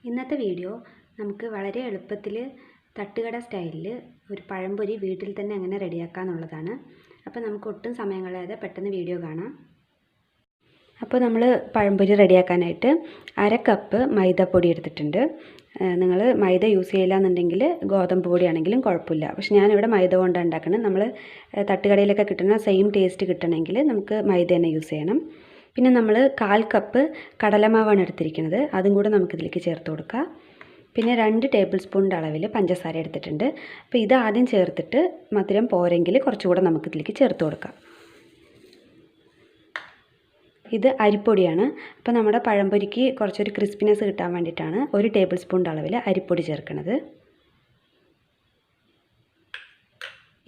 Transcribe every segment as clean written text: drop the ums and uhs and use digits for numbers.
ഇന്നത്തെ വീഡിയോ നമുക്ക് വളരെ എളുപ്പത്തിൽ തട്ടുകട സ്റ്റൈലിൽ ഒരു പഴംപൊരി വീട്ടിൽ തന്നെ എങ്ങനെ റെഡിയാക്കാമെന്നുള്ളതാണ്. അപ്പോൾ നമുക്ക് ഒട്ടും സമയം കളയാതെ പെട്ടെന്ന് വീഡിയോ കാണാം. അപ്പോൾ നമ്മൾ പഴംപൊരി റെഡിയാക്കാനായിട്ട് 1/2 കപ്പ് മൈദപ്പൊടി എടുത്തിട്ടുണ്ട്. നിങ്ങൾ മൈദ യൂസ് ചെയ്യില്ല എന്നുണ്ടെങ്കിൽ ഗോതമ്പ് പൊടിയാണെങ്കിലും കുഴപ്പമില്ല. പക്ഷെ ഞാനിവിടെ മൈദ കൊണ്ടാണ് ഉണ്ടാക്കുന്നത്. നമ്മൾ തട്ടുകടയിലൊക്കെ കിട്ടുന്ന സെയിം ടേസ്റ്റ് കിട്ടണമെങ്കിൽ നമുക്ക് മൈദ തന്നെ യൂസ് ചെയ്യണം. പിന്നെ നമ്മൾ 1/4 കപ്പ് കടലമാവാണ് എടുത്തിരിക്കുന്നത്. അതും കൂടെ നമുക്കിതിലേക്ക് ചേർത്ത് കൊടുക്കാം. പിന്നെ 2 ടേബിൾ സ്പൂണിൻ്റെ അളവിൽ പഞ്ചസാര എടുത്തിട്ടുണ്ട്. അപ്പോൾ ഇത് ആദ്യം ചേർത്തിട്ട് മധുരം പോരെങ്കിൽ കുറച്ചുകൂടെ നമുക്കിതിലേക്ക് ചേർത്ത് കൊടുക്കാം. ഇത് അരിപ്പൊടിയാണ്. അപ്പോൾ നമ്മുടെ പഴംപൊരിക്ക് കുറച്ചൊരു ക്രിസ്പിനെസ് കിട്ടാൻ വേണ്ടിയിട്ടാണ് 1 ടേബിൾ സ്പൂണിൻ്റെ അളവിൽ അരിപ്പൊടി ചേർക്കുന്നത്.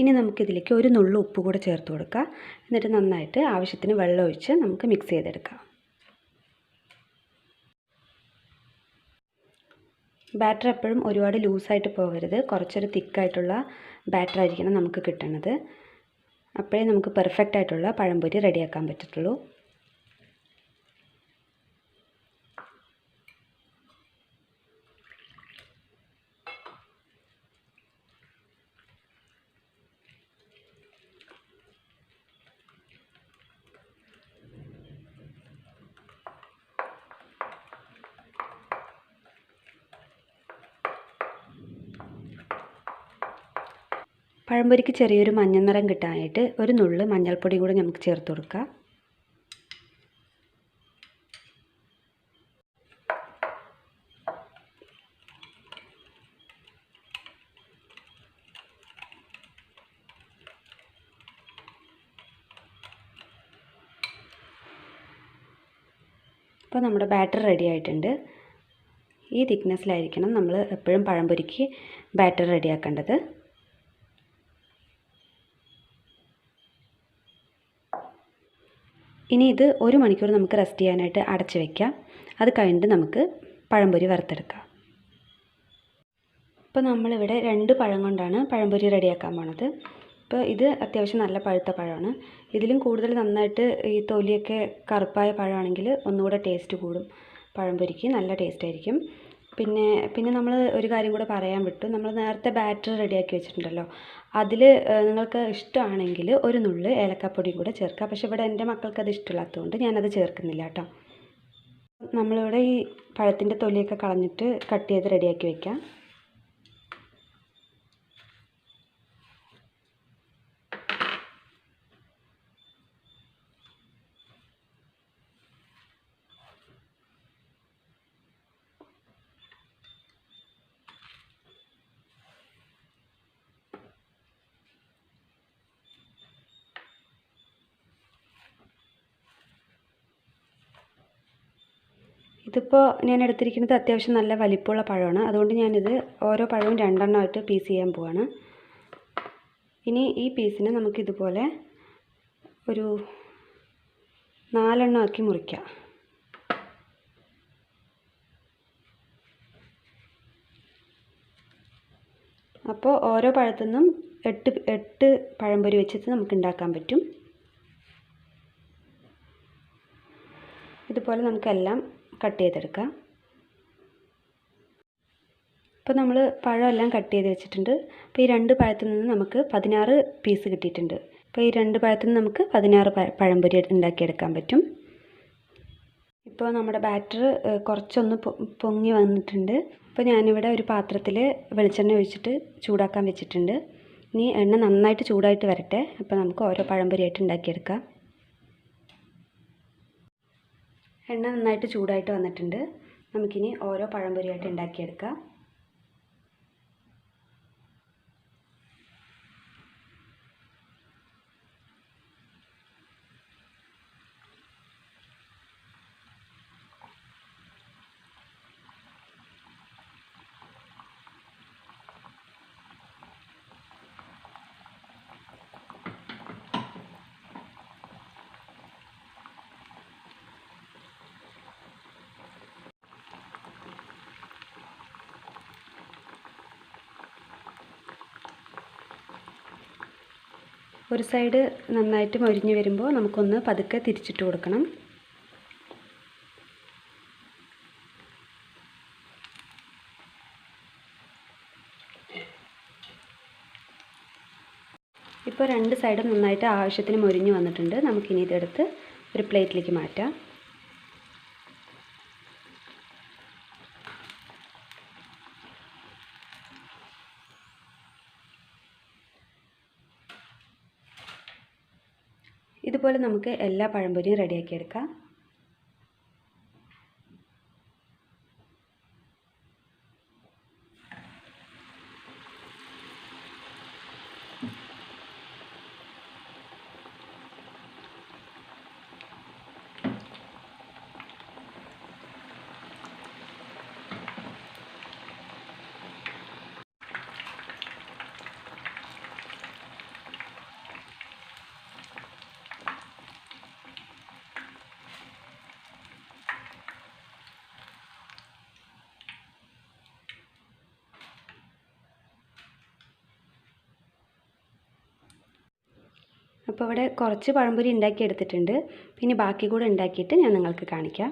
ഇനി നമുക്കിതിലേക്ക് ഒരു നുള്ളു ഉപ്പ് കൂടെ ചേർത്ത് കൊടുക്കാം. എന്നിട്ട് നന്നായിട്ട് ആവശ്യത്തിന് വെള്ളം ഒഴിച്ച് നമുക്ക് മിക്സ് ചെയ്തെടുക്കാം. ബാറ്റർ എപ്പോഴും ഒരുപാട് ലൂസായിട്ട് പോകരുത്. കുറച്ചൊരു തിക്കായിട്ടുള്ള ബാറ്റർ ആയിരിക്കണം നമുക്ക് കിട്ടുന്നത്. അപ്പോഴേ നമുക്ക് പെർഫെക്റ്റ് ആയിട്ടുള്ള പഴംപൊരി റെഡിയാക്കാൻ പറ്റത്തുള്ളൂ. പഴംപൊരിക്ക് ചെറിയൊരു മഞ്ഞ നിറം കിട്ടാനായിട്ട് ഒരു നുള്ള് മഞ്ഞൾപ്പൊടി കൂടി നമുക്ക് ചേർത്ത് കൊടുക്കാം. അപ്പോൾ നമ്മുടെ ബാറ്റർ റെഡി ആയിട്ടുണ്ട്. ഈ തിക്നെസ്സിലായിരിക്കണം നമ്മൾ എപ്പോഴും പഴംപൊരിക്ക് ബാറ്റർ റെഡിയാക്കേണ്ടത്. ഇനി ഇത് 1 മണിക്കൂർ നമുക്ക് റെസ്റ്റ് ചെയ്യാനായിട്ട് അടച്ച് വയ്ക്കാം. അത് കഴിഞ്ഞിട്ട് നമുക്ക് പഴംപൊരി വറുത്തെടുക്കാം. ഇപ്പോൾ നമ്മളിവിടെ 2 പഴം കൊണ്ടാണ് പഴംപൊരി റെഡിയാക്കാൻ പോണത്. ഇപ്പോൾ ഇത് അത്യാവശ്യം നല്ല പഴുത്ത പഴമാണ്. ഇതിലും കൂടുതൽ നന്നായിട്ട് ഈ തൊലിയൊക്കെ കറുപ്പായ പഴമാണെങ്കിൽ ഒന്നുകൂടെ ടേസ്റ്റ് കൂടും. പഴംപൊരിക്ക് നല്ല ടേസ്റ്റ് ആയിരിക്കും. പിന്നെ നമ്മൾ ഒരു കാര്യം കൂടെ പറയാൻ വിട്ടു. നമ്മൾ നേരത്തെ ബാറ്റർ റെഡിയാക്കി വെച്ചിട്ടുണ്ടല്ലോ, അതിൽ നിങ്ങൾക്ക് ഇഷ്ടമാണെങ്കിൽ ഒരു നുള്ള് ഏലക്കാപ്പൊടിയും കൂടെ ചേർക്കുക. പക്ഷേ ഇവിടെ എൻ്റെ മക്കൾക്ക് അത് ഇഷ്ടമില്ലാത്തതുകൊണ്ട് ഞാനത് ചേർക്കുന്നില്ല കേട്ടോ. നമ്മളിവിടെ ഈ പഴത്തിൻ്റെ തൊലിയൊക്കെ കളഞ്ഞിട്ട് കട്ട് ചെയ്ത് റെഡിയാക്കി വയ്ക്കാം. ഇതിപ്പോൾ ഞാൻ എടുത്തിരിക്കുന്നത് അത്യാവശ്യം നല്ല വലിപ്പമുള്ള പഴമാണ്. അതുകൊണ്ട് ഞാനിത് ഓരോ പഴവും 2 എണ്ണമായിട്ട് പീസ് ചെയ്യാൻ പോവാണ്. ഇനി ഈ പീസിനെ നമുക്കിതുപോലെ ഒരു 4 എണ്ണമാക്കി മുറിക്കാം. അപ്പോൾ ഓരോ പഴത്തു നിന്നും 8 പഴംപൊരി വെച്ചിട്ട് നമുക്ക് ഉണ്ടാക്കാൻ പറ്റും. ഇതുപോലെ നമുക്കെല്ലാം കട്ട് ചെയ്തെടുക്കാം. ഇപ്പോൾ നമ്മൾ പഴമെല്ലാം കട്ട് ചെയ്ത് വെച്ചിട്ടുണ്ട്. അപ്പോൾ ഈ 2 പഴത്തിൽ നിന്ന് നമുക്ക് 16 പീസ് കിട്ടിയിട്ടുണ്ട്. അപ്പോൾ ഈ 2 പഴത്തിൽ നിന്ന് നമുക്ക് 16 പഴംപൊരി ഉണ്ടാക്കിയെടുക്കാൻ പറ്റും. ഇപ്പോൾ നമ്മുടെ ബാറ്റർ കുറച്ചൊന്ന് പൊങ്ങി വന്നിട്ടുണ്ട്. അപ്പോൾ ഞാനിവിടെ ഒരു പാത്രത്തിൽ വെളിച്ചെണ്ണ ഒഴിച്ചിട്ട് ചൂടാക്കാൻ വെച്ചിട്ടുണ്ട്. ഇനി എണ്ണ നന്നായിട്ട് ചൂടായിട്ട് വരട്ടെ. അപ്പോൾ നമുക്ക് ഓരോ പഴംപൊരിയായിട്ട് ഉണ്ടാക്കിയെടുക്കാം. എണ്ണ നന്നായിട്ട് ചൂടായിട്ട് വന്നിട്ടുണ്ട്. നമുക്കിനി ഓരോ പഴംപൊരിയായിട്ട് ഉണ്ടാക്കിയെടുക്കാം. ഒരു സൈഡ് നന്നായിട്ട് മൊരിഞ്ഞ് വരുമ്പോൾ നമുക്കൊന്ന് പതുക്കെ തിരിച്ചിട്ട് കൊടുക്കണം. ഇപ്പോൾ രണ്ട് സൈഡും നന്നായിട്ട് ആവശ്യത്തിന് മൊരിഞ്ഞ് വന്നിട്ടുണ്ട്. നമുക്കിനി ഇതെടുത്ത് ഒരു പ്ലേറ്റിലേക്ക് മാറ്റാം. ഇതുപോലെ നമുക്ക് എല്ലാ പഴംപൊരിയും റെഡിയാക്കിയെടുക്കാം. അപ്പോൾ ഇവിടെ കുറച്ച് പഴംപൊരി ഉണ്ടാക്കിയെടുത്തിട്ടുണ്ട്. പിന്നെ ബാക്കി കൂടെ ഉണ്ടാക്കിയിട്ട് ഞാൻ നിങ്ങൾക്ക് കാണിക്കാം.